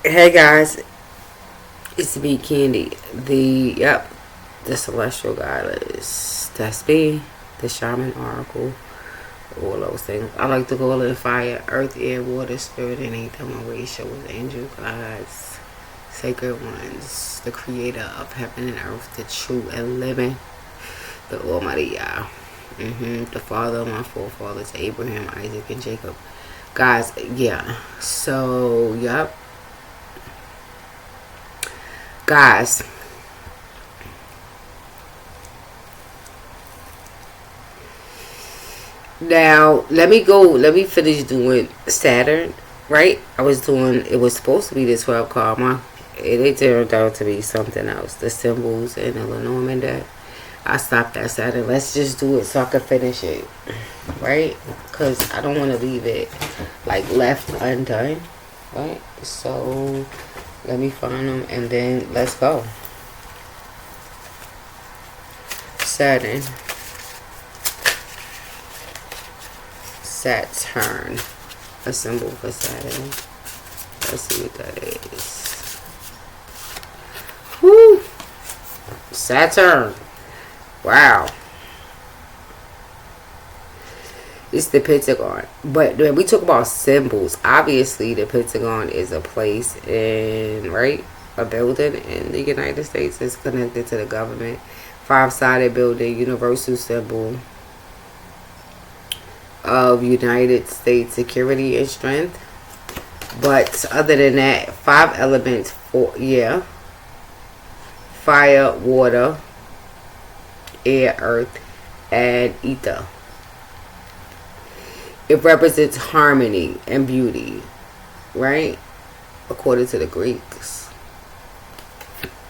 Hey guys, it's me, Candy. The celestial goddess. That's me, the shaman oracle, all those things. I like to call it fire, earth, air, water, spirit, and anything my way show with angel gods, sacred ones, the creator of heaven and earth, the true and living, the Almighty Yah. The father of my forefathers, Abraham, Isaac, and Jacob. Guys, yeah. So, guys, now let me finish doing Saturn, right? It was supposed to be the 12 karma. It turned out to be something else. The symbols and the Lenormand deck. I stopped at Saturn. Let's just do it so I can finish it, right? Because I don't want to leave it like left undone, right? So let me find them and then let's go. Saturn. Saturn. A symbol for Saturn. Let's see what that is. Woo! Saturn. Wow. It's the Pentagon. But when we talk about symbols, obviously the Pentagon is a place in, right? A building in the United States. It's connected to the government. Five-sided building, universal symbol of United States security and strength. But other than that, 5 elements fire, water, air, earth, and ether. It represents harmony and beauty, right? According to the Greeks.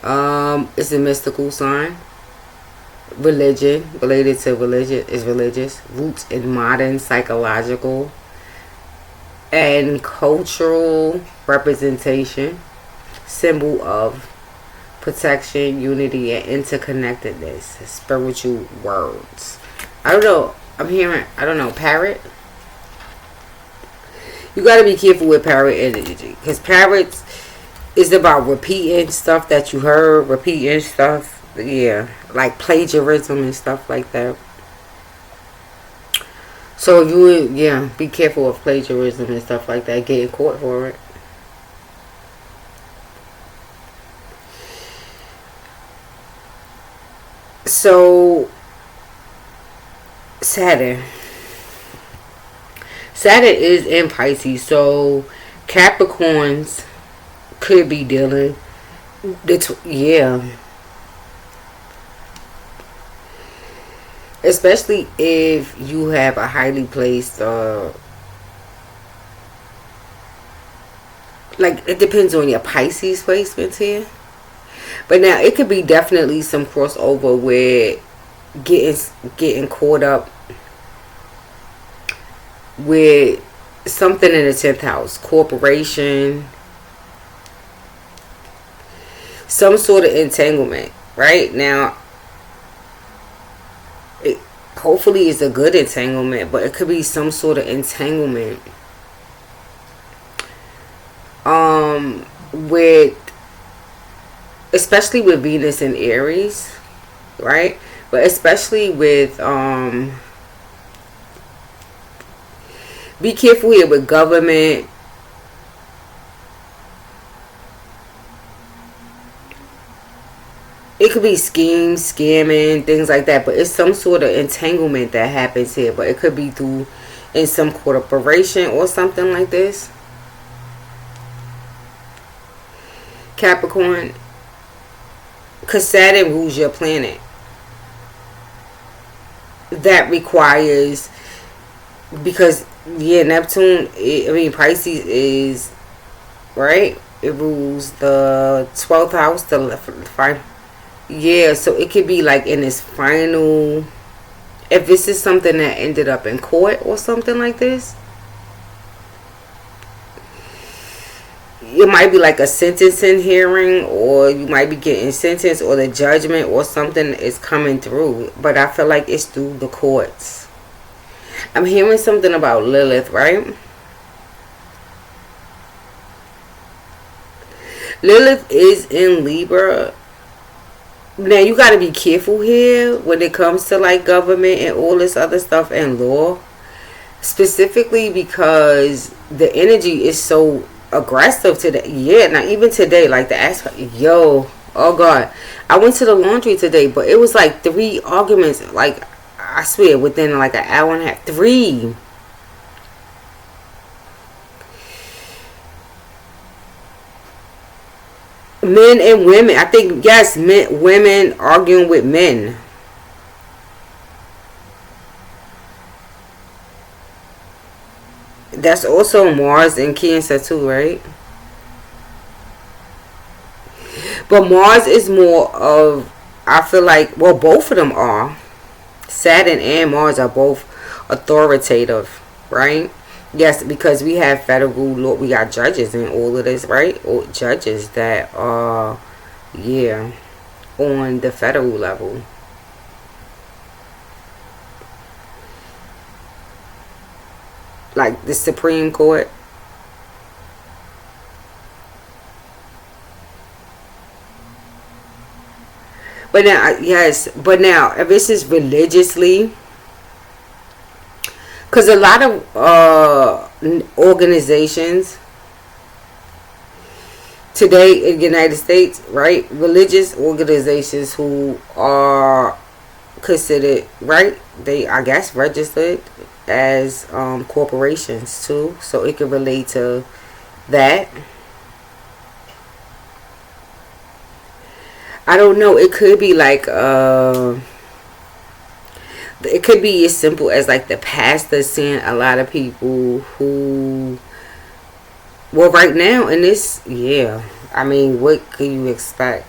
It's a mystical sign. Religion, related to religion, is religious. Roots in modern psychological and cultural representation. Symbol of protection, unity, and interconnectedness. Spiritual words. I don't know. Parrot. You got to be careful with parrot energy. Because parrots is about repeating stuff that you heard. Repeating stuff. Yeah. Like plagiarism and stuff like that. So you would, be careful of plagiarism and stuff like that. Getting caught for it. So, Saturn is in Pisces, so Capricorns could be dealing. Especially if you have a highly placed, like it depends on your Pisces placements here. But now it could be definitely some crossover with getting caught up with something in the 10th house, corporation, some sort of entanglement. Right now, hopefully it's a good entanglement, but it could be some sort of entanglement with, especially with Venus and Aries, right? But especially with be careful here with government. It could be schemes, scamming, things like that. But it's some sort of entanglement that happens here. But it could be through in some corporation or something like this. Capricorn. Because Saturn rules your planet. That requires, because Neptune, Pisces is, right? It rules the 12th house, the 5. Yeah, so it could be like in its final, if this is something that ended up in court or something like this, it might be like a sentencing hearing, or you might be getting sentenced, or the judgment or something is coming through. But I feel like it's through the courts. I'm hearing something about Lilith, right? Lilith is in Libra. Now you got to be careful here when it comes to like government and all this other stuff and law, specifically because the energy is so aggressive today. Yeah, now even today, like the aspect, yo, oh god, I went to the laundry today, but it was like 3 arguments. Like I swear, within like an hour and a half, 3. Men and women. I think yes, men, women arguing with men. That's also Mars and Cancer too, right? But Mars is more of, I feel like, well, both of them are. Saturn and Mars are both authoritative, right? Yes, because we have federal law, we got judges and all of this, right? Or judges that are, yeah, on the federal level. Like the Supreme Court. But now, yes, but now, if this is religiously, because a lot of organizations today in the United States, right, religious organizations who are considered, right, they, I guess, registered as corporations too, so it can relate to that. I don't know. It could be like it could be as simple as like the pastor seeing a lot of people who, well, right now in this, yeah, I mean, what could you expect?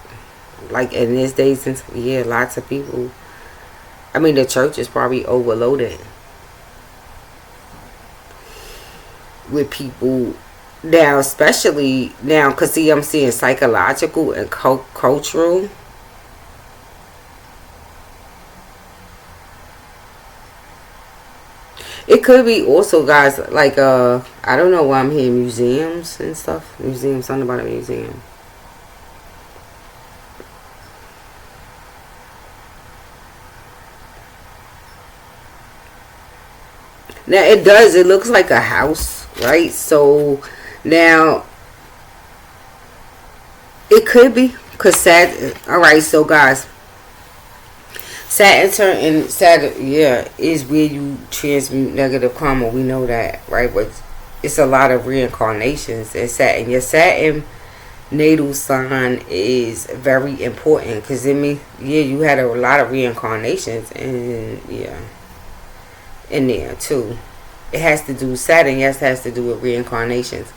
Like in this day, since, yeah, lots of people. I mean, the church is probably overloaded with people now, especially now, because see, I'm seeing psychological and cultural. It could be also, guys, like I don't know why I'm hearing museums and stuff. Museums, something about a museum. Now it does, it looks like a house, right? So now it could be because Saturn, all right, so guys, Saturn turn and Saturn, yeah, is where you transmute negative karma. We know that, right? But it's a lot of reincarnations in Saturn. Your Saturn natal sign is very important because it means, yeah, you had a lot of reincarnations, and yeah, in there too. It has to do, Saturn, yes, has to do with reincarnations.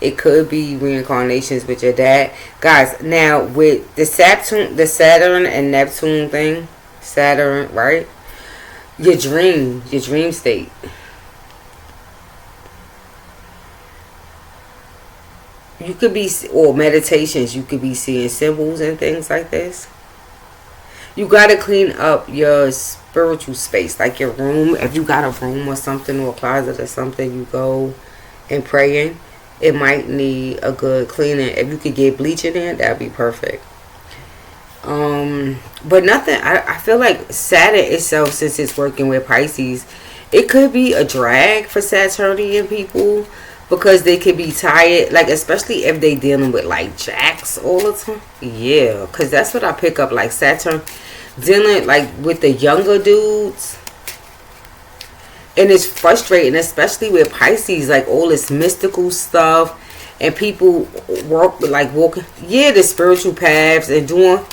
It could be reincarnations with your dad, guys. Now with the Saturn and Neptune thing, Saturn, right? Your dream state. You could be, or meditations, you could be seeing symbols and things like this. You gotta clean up your spiritual space, like your room. If you got a room or something, or a closet or something, you go and pray in. It might need a good cleaning. If you could get bleach in there, that'd be perfect. But nothing. I feel like Saturn itself, since it's working with Pisces, it could be a drag for Saturnian people because they could be tired, like especially if they dealing with like jacks all the time. Yeah, because that's what I pick up, like Saturn dealing like with the younger dudes, and it's frustrating, especially with Pisces, like all this mystical stuff, and people work like walking, yeah, the spiritual paths and doing,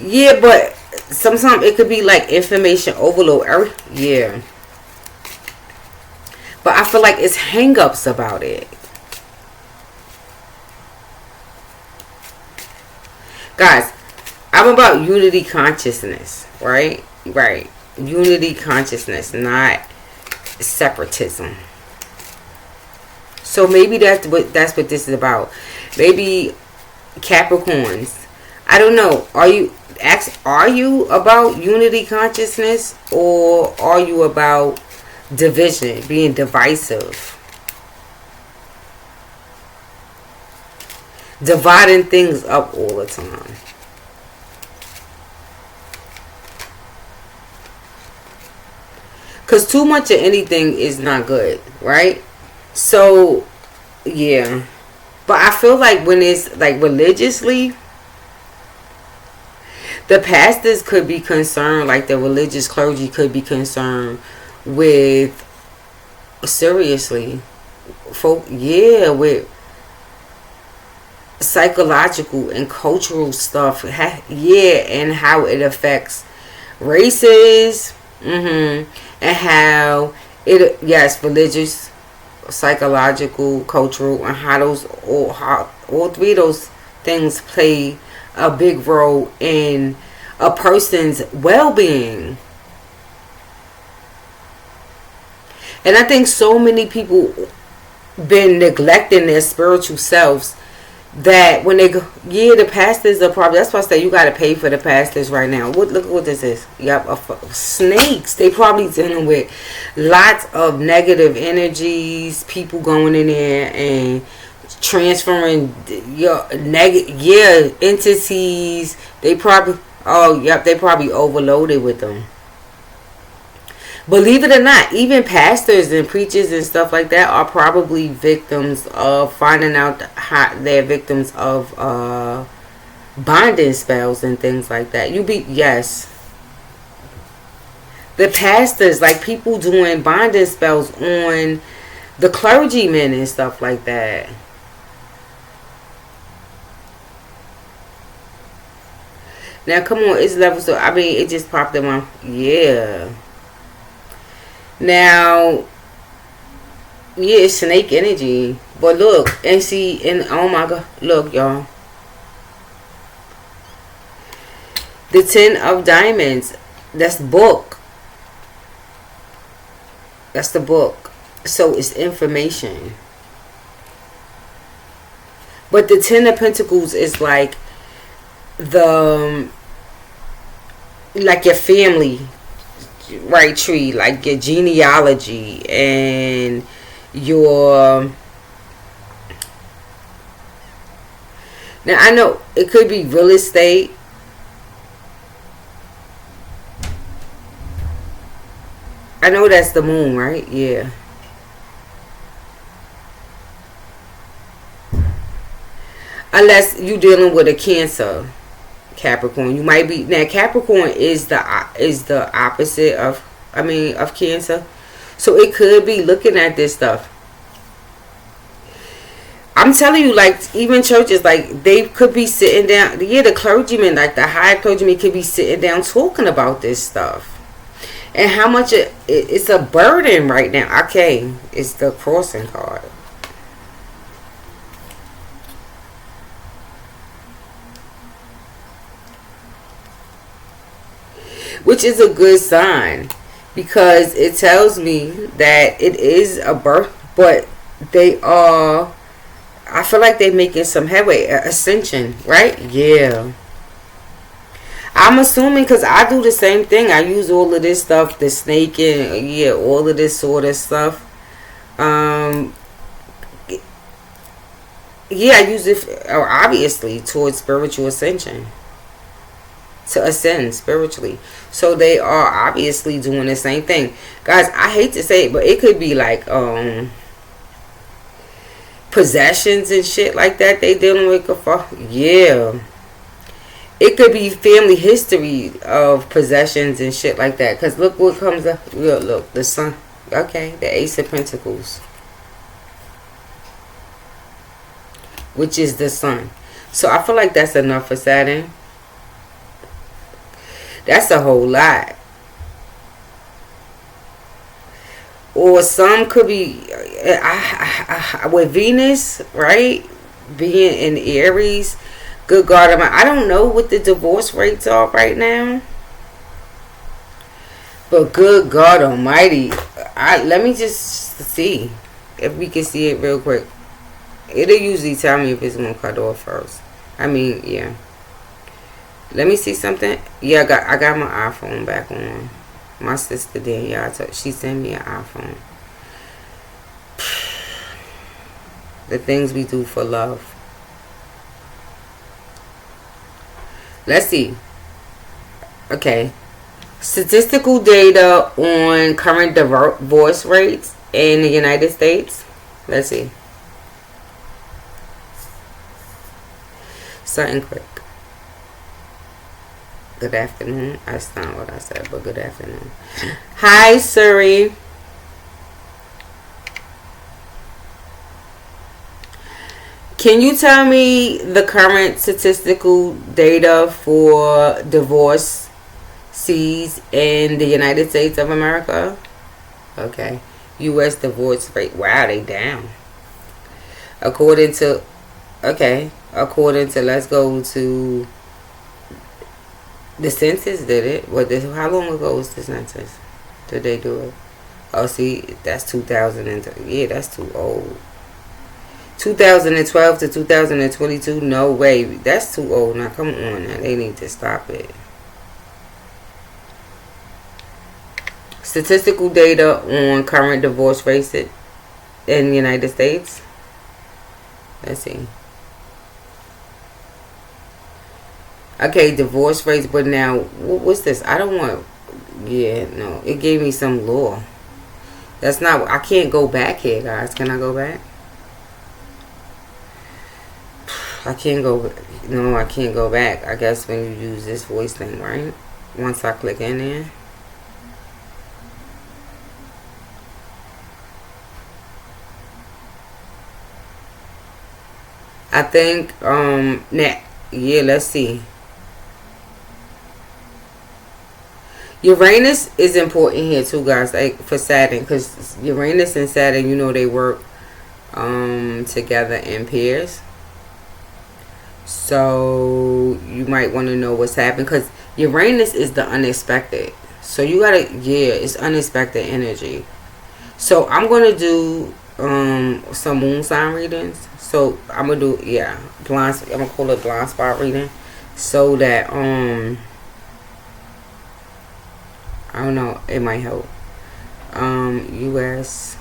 yeah, but sometimes it could be like information overload. Yeah, but I feel like it's hang-ups about it. Guys, I'm about unity consciousness, right? Right. Unity consciousness, not separatism. So maybe that's what this is about. Maybe Capricorns. I don't know. Are you about unity consciousness, or are you about division, being divisive? dividing things up all the time. Because too much of anything is not good, right? So, yeah. But I feel like when it's like religiously, the pastors could be concerned, like the religious clergy could be concerned with, seriously, folk, yeah, with psychological and cultural stuff, yeah, and how it affects races, and how it, yes, religious, psychological, cultural, and how those all three of those things play a big role in a person's well-being. And I think so many people been neglecting their spiritual selves that when they go, yeah, the pastors are probably, that's why I say you got to pay for the pastors right now. Look at what this is. Yep, snakes. They probably dealing with lots of negative energies, people going in there and transferring your entities. They probably, oh yep, they probably overloaded with them. Believe it or not, even pastors and preachers and stuff like that are probably victims of finding out how they're victims of bonding spells and things like that. Yes, the pastors, like people doing bonding spells on the clergymen and stuff like that. Now, come on, it's levels. So I mean, it just popped in my, yeah. Now, yeah, it's snake energy. But look, and see, and oh my God, look, y'all. The 10 of Diamonds, that's book. That's the book. So it's information. But the 10 of Pentacles is like like your family, right, tree, like your genealogy and your, now I know it could be real estate, I know that's the moon, right? Yeah. Unless you dealing with a Cancer, Capricorn, you might be, now Capricorn is the opposite of, of Cancer, so it could be looking at this stuff. I'm telling you, like even churches, like they could be sitting down, yeah, the clergymen, like the high clergymen could be sitting down talking about this stuff and how much it's a burden right now. Okay, it's the crossing card. Which is a good sign because it tells me that it is a birth, but they are, I feel like they're making some headway, ascension, right? Yeah. I'm assuming because I do the same thing. I use all of this stuff, the snake and, yeah, all of this sort of stuff. Yeah, I use it obviously towards spiritual ascension. To ascend spiritually. So they are obviously doing the same thing. Guys, I hate to say it, but it could be like possessions and shit like that they dealing with. Yeah. It could be family history of possessions and shit like that. Because look what comes up. Look, the sun. Okay, the Ace of Pentacles. Which is the sun. So I feel like that's enough for Saturn. That's a whole lot. Or some could be with Venus, right? Being in Aries. Good God, I don't know what the divorce rates are right now. But good God Almighty, let me just see if we can see it real quick. It'll usually tell me if it's gonna cut off first. Yeah. Let me see something. Yeah, I got my iPhone back on. My sister did. Yeah, she sent me an iPhone. The things we do for love. Let's see. Okay. Statistical data on current divorce rates in the United States. Let's see. Something quick. Good afternoon. That's not what I said, but good afternoon. Hi, Siri. Can you tell me the current statistical data for divorces in the United States of America? Okay. U.S. divorce rate. Wow, they down. According to, let's go to the census did it. How long ago was the census? Did they do it? Oh, see, that's 2003. Yeah, that's too old. 2012 to 2022, no way. That's too old. Now, come on. Now, they need to stop it. Statistical data on current divorce rates in the United States. Let's see. Okay, divorce rates, but now, what's this? I don't want, yeah, no. It gave me some law. That's not, I can't go back here, guys. Can I go back? I can't go, no, I can't go back. I guess when you use this voice thing, right? Once I click in there. I think, yeah, let's see. Uranus is important here too, guys, like for Saturn, because Uranus and Saturn, you know, they work together in pairs. So you might want to know what's happening, because Uranus is the unexpected. So you gotta, yeah, it's unexpected energy. So I'm gonna do some moon sign readings. So I'm gonna do, yeah, blind. I'm gonna call it blind spot reading, so that I don't know, it might help. U.S.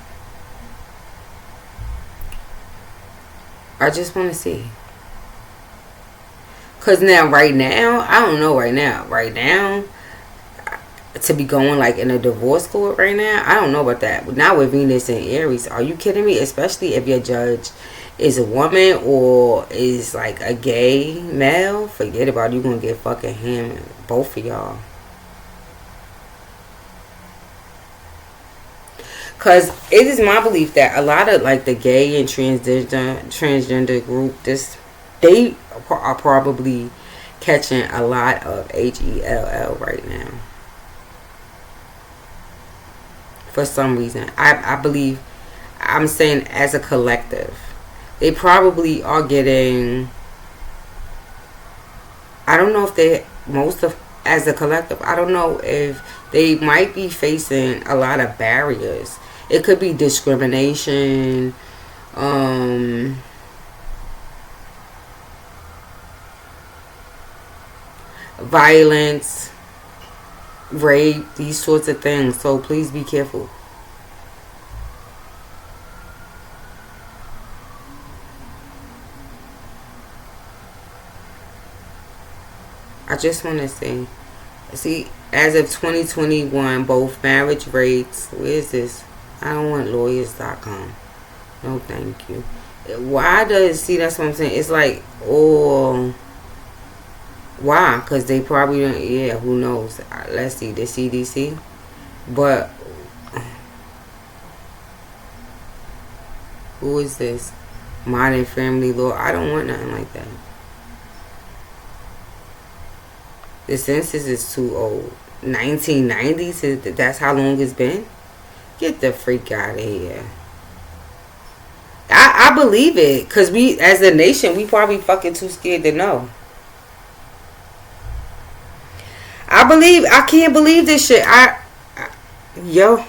I just want to see. Because now, right now, I don't know right now. Right now, to be going like in a divorce court right now, I don't know about that. But not with Venus and Aries. Are you kidding me? Especially if your judge is a woman or is like a gay male. Forget about it. You're going to get fucking hammered. Both of y'all. Because it is my belief that a lot of like the gay and transgender group, they are probably catching a lot of HELL right now. For some reason. I believe, I'm saying as a collective, they probably are getting, I don't know if they, as a collective, I don't know if they might be facing a lot of barriers. It could be discrimination, violence, rape, these sorts of things. So please be careful. I just want to say, see, as of 2021, both marriage rates, where is this? I don't want lawyers.com. No, thank you. Why does, see, that's what I'm saying. It's like, oh, why? Because they probably don't, yeah, who knows? Let's see, the CDC. But, who is this? Modern Family Law. I don't want nothing like that. The census is too old. 1990s, that's how long it's been? Get the freak out of here. I believe it, because we, as a nation, we probably fucking too scared to know. I can't believe this shit. Yo.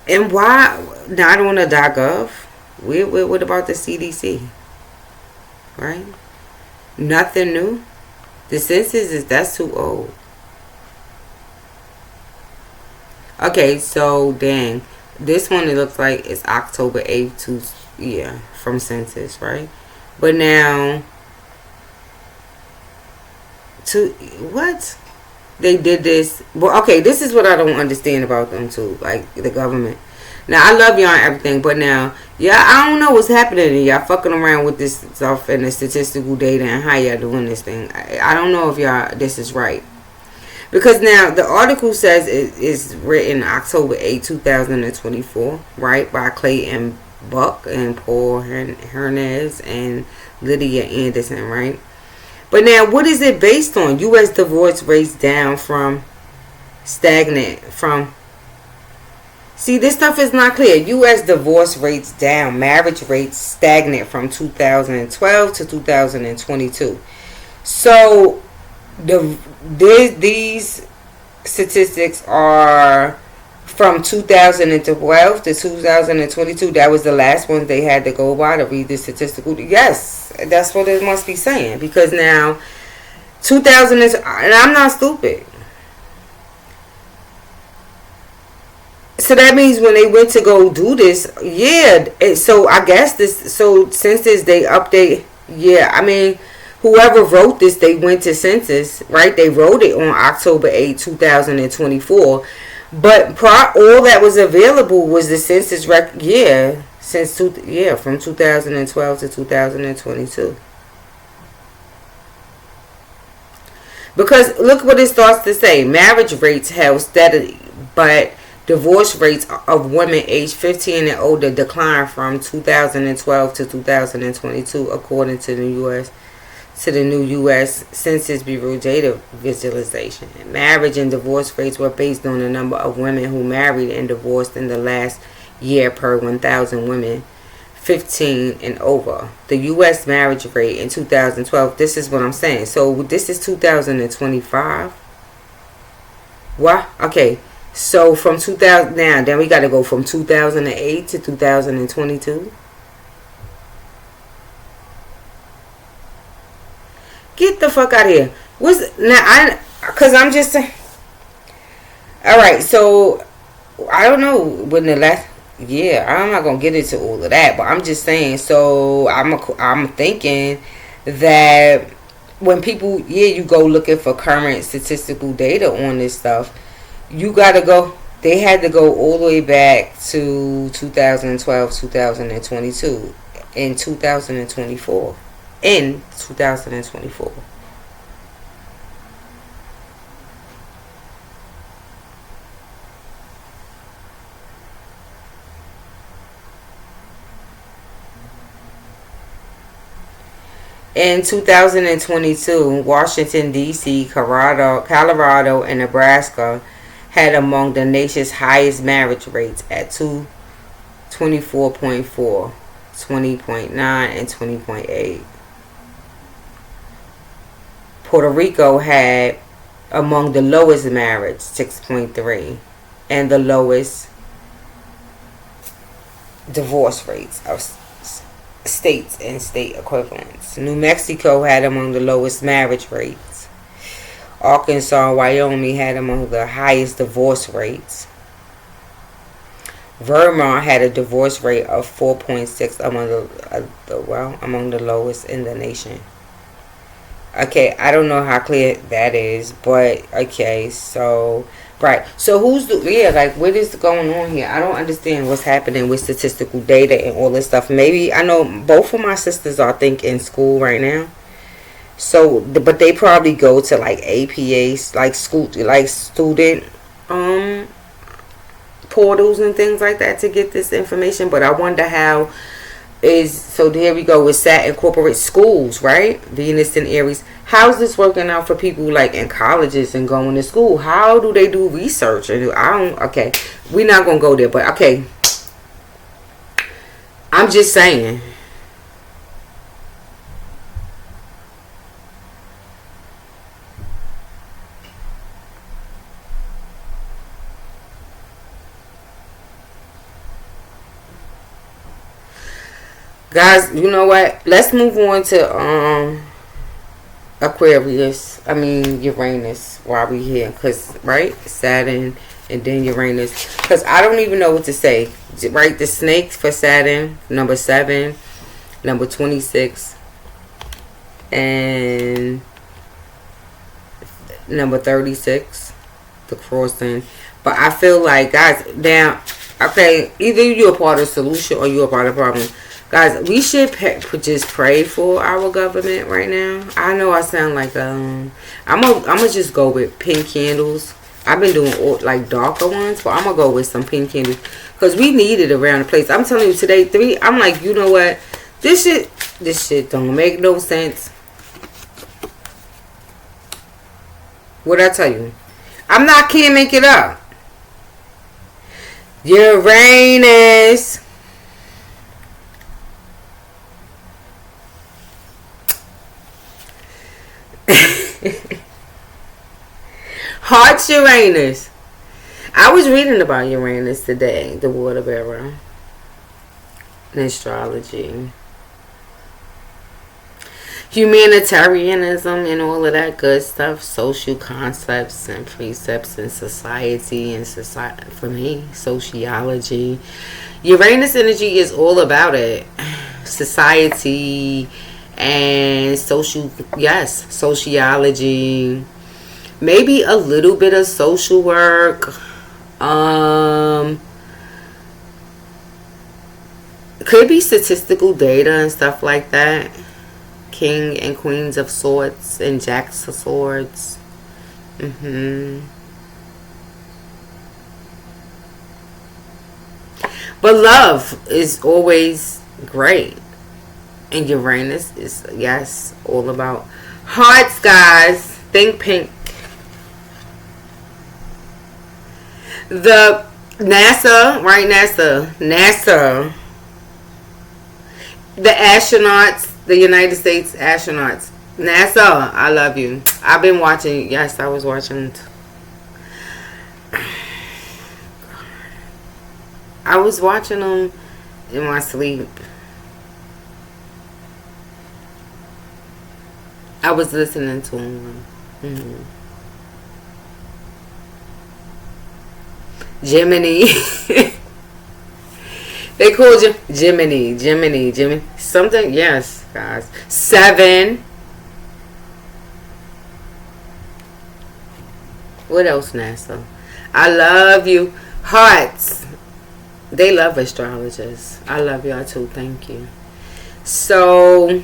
And why not on the .gov? What about the CDC? Right? Nothing new. The census that's too old. Okay, so dang. This one, it looks like it's October 8th to Yeah, from census, right? But now, to what? They did this. Well, okay, this is what I don't understand about them too, like the government. Now I love y'all and everything, but now, yeah, I don't know what's happening. And y'all fucking around with this stuff and the statistical data and how y'all doing this thing. I don't know if y'all this is right, because now the article says it is written October 8, 2024, right, by Clayton Buck and Paul Hernandez and Lydia Anderson, right? But now, what is it based on? U.S. divorce rates down from stagnant from. See, this stuff is not clear. U.S. divorce rates down, marriage rates stagnant from 2012 to 2022. So, these statistics are from 2012 to 2022. That was the last one they had to go by to read the statistical. Yes, that's what it must be saying. Because now, 2000 is, and I'm not stupid. So that means when they went to go do this, yeah. So I guess this. So census they update. Yeah, I mean, whoever wrote this, they went to census, right? They wrote it on October 8, 2024. But all that was available was the census yeah, from 2012 to 2022. Because look what it starts to say: marriage rates held steadily, but divorce rates of women aged 15 and older declined from 2012 to 2022, according to the new U.S. Census Bureau data visualization. Marriage and divorce rates were based on the number of women who married and divorced in the last year per 1,000 women 15 and over. The U.S. marriage rate in 2012, this is what I'm saying. So this is 2025. What? Okay. So from 2000 now, then we got to go from 2008 to 2022. Get the fuck out of here. What's now? Cause I'm just saying. All right, so I don't know when the last. Yeah, I'm not gonna get into all of that, but I'm just saying. So I'm thinking that when people, you go looking for current statistical data on this stuff, you gotta go. They had to go all the way back to 2012, 2022, in 2024. In 2024. In 2022, Washington, D.C., Colorado, and Nebraska had among the nation's highest marriage rates at 24.4, 20.9, and 20.8. Puerto Rico had among the lowest marriage, 6.3, and the lowest divorce rates of states and state equivalents. New Mexico had among the lowest marriage rates. Arkansas and Wyoming had among the highest divorce rates. Vermont had a divorce rate of 4.6 among the lowest in the nation. Okay, I don't know how clear that is, but okay, so right. So what is going on here? I don't understand what's happening with statistical data and all this stuff. Maybe I know both of my sisters are in school right now. So, but they probably go to like APAs, like school, like student portals and things like that to get this information. But I wonder how so there we go with Saturn incorporate schools, right? Venus and Aries. How's this working out for people like in colleges and going to school? How do they do research? Okay, we're not gonna go there, but okay, I'm just saying. Guys, you know what? Let's move on to Uranus while we here, cause right, Saturn and then Uranus. Because I don't even know what to say. Right? The snakes for Saturn, number 7, number 26, and number 36, the crossing. But I feel like, guys, now, okay, either you're a part of the solution or you're a part of the problem. Guys, we should just pray for our government right now. I know I sound like I'm gonna just go with pink candles. I've been doing like darker ones, but I'm gonna go with some pink candles because we need it around the place. I'm telling you today, I'm like, you know what? This shit don't make no sense. What'd I tell you? Can't make it up. Uranus. Hearts Uranus. I was reading about Uranus today, the water bearer, in astrology, humanitarianism, and all of that good stuff, social concepts and precepts in society, and for me, sociology. Uranus energy is all about it. Society and sociology. Maybe a little bit of social work. Could be statistical data and stuff like that. King and queens of swords and jacks of swords. But love is always great. And Uranus is, yes, all about hearts, guys. Think pink. The NASA, right? NASA. The astronauts, the United States astronauts. NASA, I love you. I've been watching. Yes, I was watching. I was watching them in my sleep. I was listening to them. Gemini. They called you Gemini. Something, yes, guys. 7. What else, NASA? I love you. Hearts. They love astrologers. I love y'all too. Thank you. So,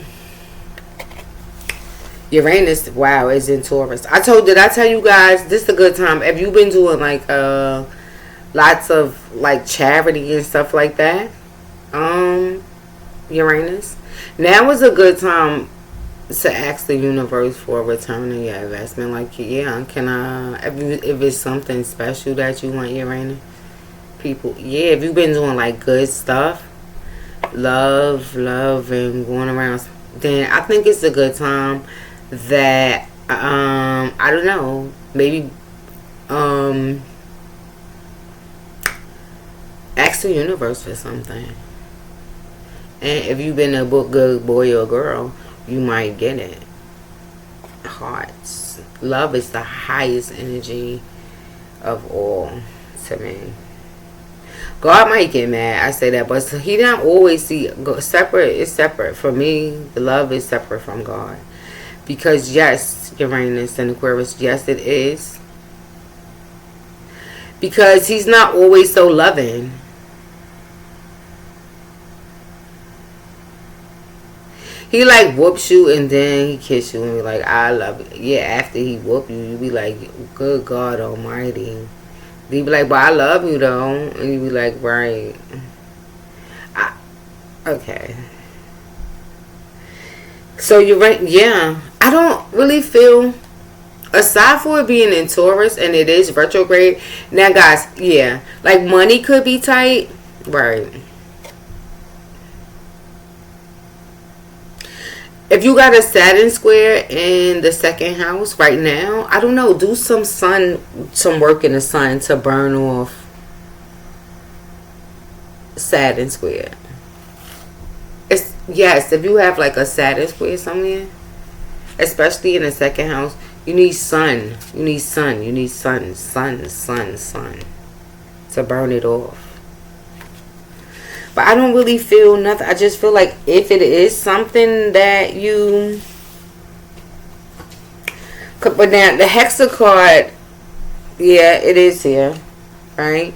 Uranus, wow, is in Taurus. Did I tell you guys, this is a good time. Have you been doing like lots of like charity and stuff like that? Uranus. Now is a good time to ask the universe for a return on your investment. Like, yeah, can I, if it's something special that you want, Uranus? People, yeah, if you've been doing like good stuff, love and going around, then I think it's a good time that I don't know, maybe ask the universe for something. And if you've been a good boy or girl, you might get it. Hearts. Love is the highest energy of all to me. God might get mad, I say that, but he don't always see separate. It's separate. For me, the love is separate from God. Because yes, Uranus and Aquarius, yes it is. Because he's not always so loving. He like whoops you and then he kiss you and be like, I love you. Yeah, after he whoop you, you be like, good God Almighty. He be like, but I love you though. And you be like, right. Okay. So you're right. Yeah. I don't really feel, aside for it being in Taurus and it is retrograde. Now guys, yeah. Like money could be tight. Right. If you got a Saturn square in the second house right now, I don't know, do some work in the sun to burn off Saturn square. Yes, if you have like a Saturn square somewhere, especially in the second house, you need sun. You need sun. Sun. to burn it off. But I don't really feel nothing. I just feel like if it is something that you... But now, the Hexa card, yeah, it is here, right?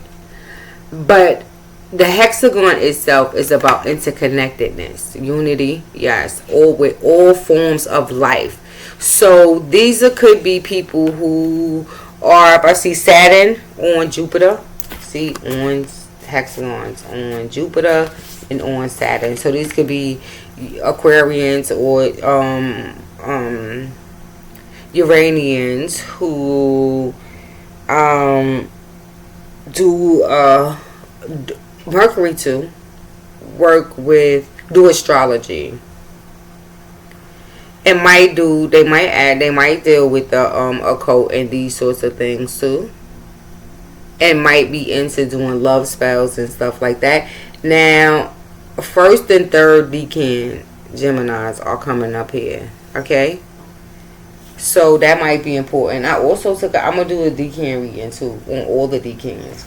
But the hexagon itself is about interconnectedness, unity, yes, all with all forms of life. So these could be people who are, I see Saturn on Jupiter, see on hexagons on Jupiter and on Saturn. So these could be Aquarians or Uranians who do Mercury to work with, do astrology. They might deal with the occult and these sorts of things too. And might be into doing love spells and stuff like that. Now, first and third decan Geminis are coming up here. Okay? So that might be important. I also I'm going to do a decan reading too on all the decans.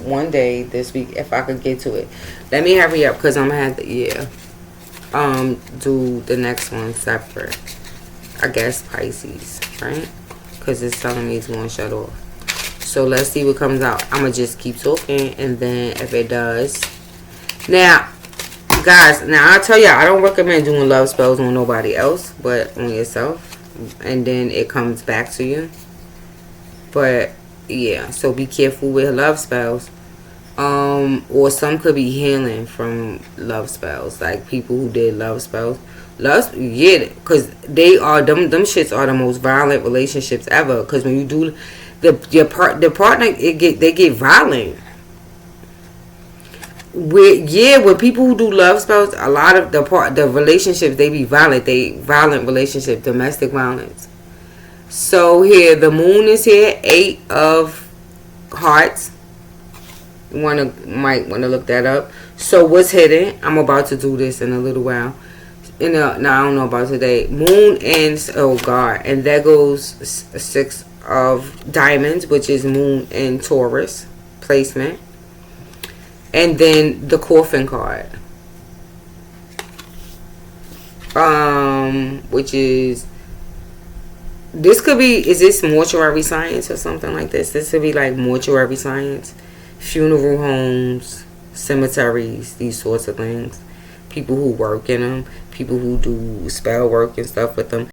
One day this week if I could get to it. Let me hurry up because I'm going to have to, do the next one separate. I guess Pisces, right? Because it's telling me it's going to shut off. So let's see what comes out. I'm going to just keep talking and then if it does. Now, guys, I tell y'all, I don't recommend doing love spells on nobody else but on yourself. And then it comes back to you. But yeah, so be careful with love spells. Or some could be healing from love spells, like people who did love spells. Because they are them shits are the most violent relationships ever. Because when you do the partner, they get violent. When people who do love spells, a lot of the relationships, they be violent. They violent relationship, domestic violence. So here, the moon is here, 8 of hearts. Might want to look that up. So what's hidden? I'm about to do this in a little while. No, I don't know about today. Moon and oh god, and there goes 6 of diamonds, which is moon and Taurus placement. And then the coffin card, which is, this could be, is this mortuary science or something like this? This could be like mortuary science, funeral homes, cemeteries, these sorts of things. People who work in them, people who do spell work and stuff with them.